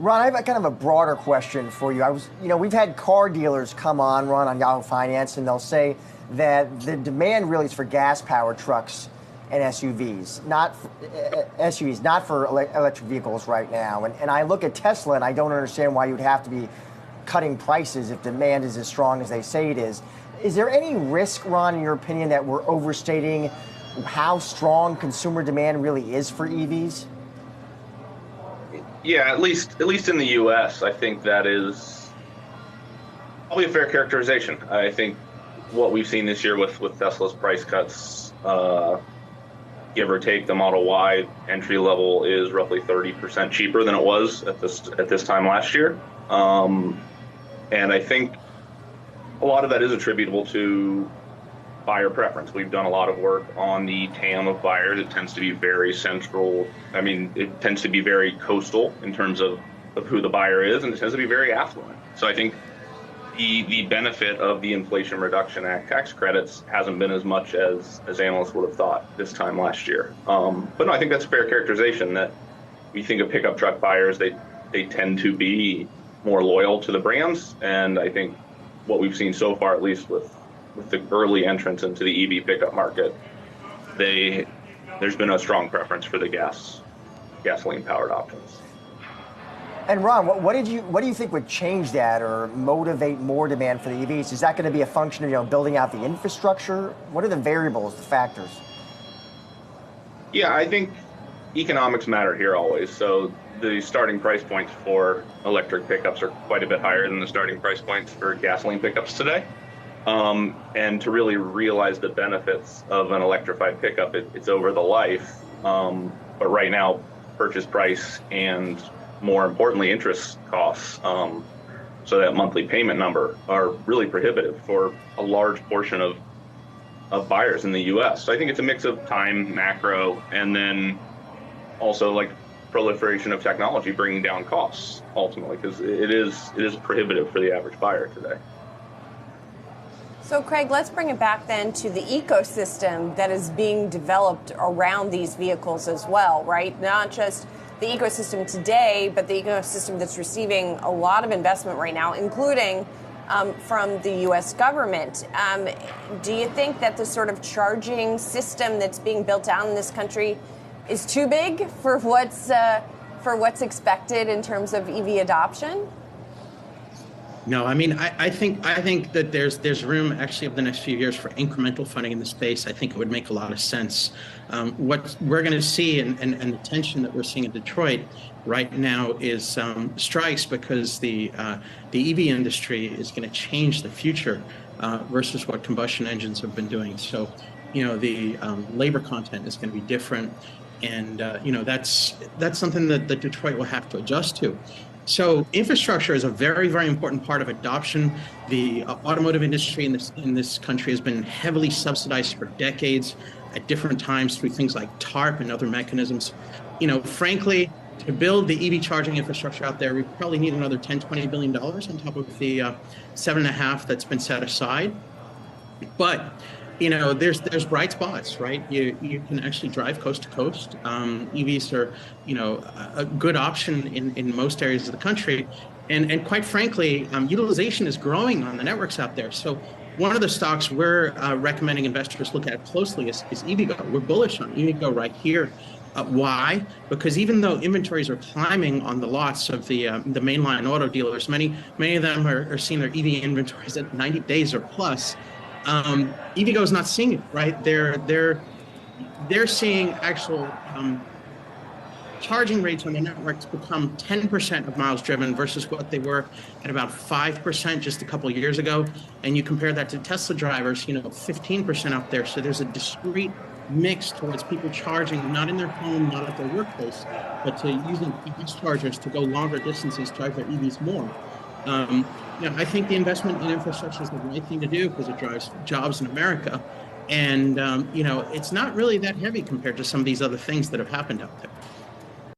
Ron, I have a kind of a broader question for you. We've had car dealers come on, Ron, on Yahoo Finance, and they'll say that the demand really is for gas-powered trucks and SUVs, not for electric vehicles right now. And I look at Tesla, and I don't understand why you'd have to be cutting prices if demand is as strong as they say it is. Is there any risk, Ron, in your opinion, that we're overstating how strong consumer demand really is for EVs? Yeah, at least in the U.S., I think that is probably a fair characterization. I think what we've seen this year with Tesla's price cuts, give or take, the Model Y entry level is roughly 30% cheaper than it was at this time last year, and I think a lot of that is attributable to buyer preference. We've done a lot of work on the TAM of buyers. It tends to be very central. I mean, it tends to be very coastal in terms of who the buyer is, and it tends to be very affluent. So I think the benefit of the Inflation Reduction Act tax credits hasn't been as much as analysts would have thought this time last year. But no, I think that's a fair characterization that we think of pickup truck buyers, they tend to be more loyal to the brands. And I think what we've seen so far, at least with the early entrance into the EV pickup market, there's been a strong preference for the gasoline-powered options. And Ron, what do you think would change that or motivate more demand for the EVs? Is that going to be a function of building out the infrastructure? What are the variables, the factors? Yeah, I think economics matter here always. So the starting price points for electric pickups are quite a bit higher than the starting price points for gasoline pickups today. And to really realize the benefits of an electrified pickup, it's over the life. But right now, purchase price and, more importantly, interest costs, so that monthly payment number, are really prohibitive for a large portion of buyers in the U.S. So I think it's a mix of time, macro, and then also like proliferation of technology bringing down costs ultimately, because it is prohibitive for the average buyer today. So, Craig, let's bring it back then to the ecosystem that is being developed around these vehicles as well, right? Not just the ecosystem today, but the ecosystem that's receiving a lot of investment right now, including from the U.S. government. Do you think that the sort of charging system that's being built out in this country is too big for what's expected in terms of EV adoption? No, I mean, I think that there's room actually over the next few years for incremental funding in the space. I think it would make a lot of sense. What we're going to see and the tension that we're seeing in Detroit right now is strikes because the EV industry is going to change the future versus what combustion engines have been doing. So, the labor content is going to be different, and that's something that Detroit will have to adjust to. So infrastructure is a very, very important part of adoption. The automotive industry in this country has been heavily subsidized for decades at different times through things like TARP and other mechanisms. Frankly, to build the EV charging infrastructure out there, we probably need another $10-20 billion on top of the $7.5 that's been set aside. But there's bright spots, right? You can actually drive coast to coast. EVs are, a good option in most areas of the country. And quite frankly, utilization is growing on the networks out there. So one of the stocks we're recommending investors look at closely is EVgo. We're bullish on EVgo right here. Why? Because even though inventories are climbing on the lots of the mainline auto dealers, many of them are seeing their EV inventories at 90 days or plus. EVgo is not seeing it, right? They're seeing actual charging rates on the networks become 10% of miles driven versus what they were at about 5% just a couple of years ago. And you compare that to Tesla drivers, 15% up there. So there's a discrete mix towards people charging, not in their home, not at their workplace, but to using EV chargers to go longer distances, drive their EVs more. I think the investment in infrastructure is the right thing to do because it drives jobs in America. And, it's not really that heavy compared to some of these other things that have happened out there.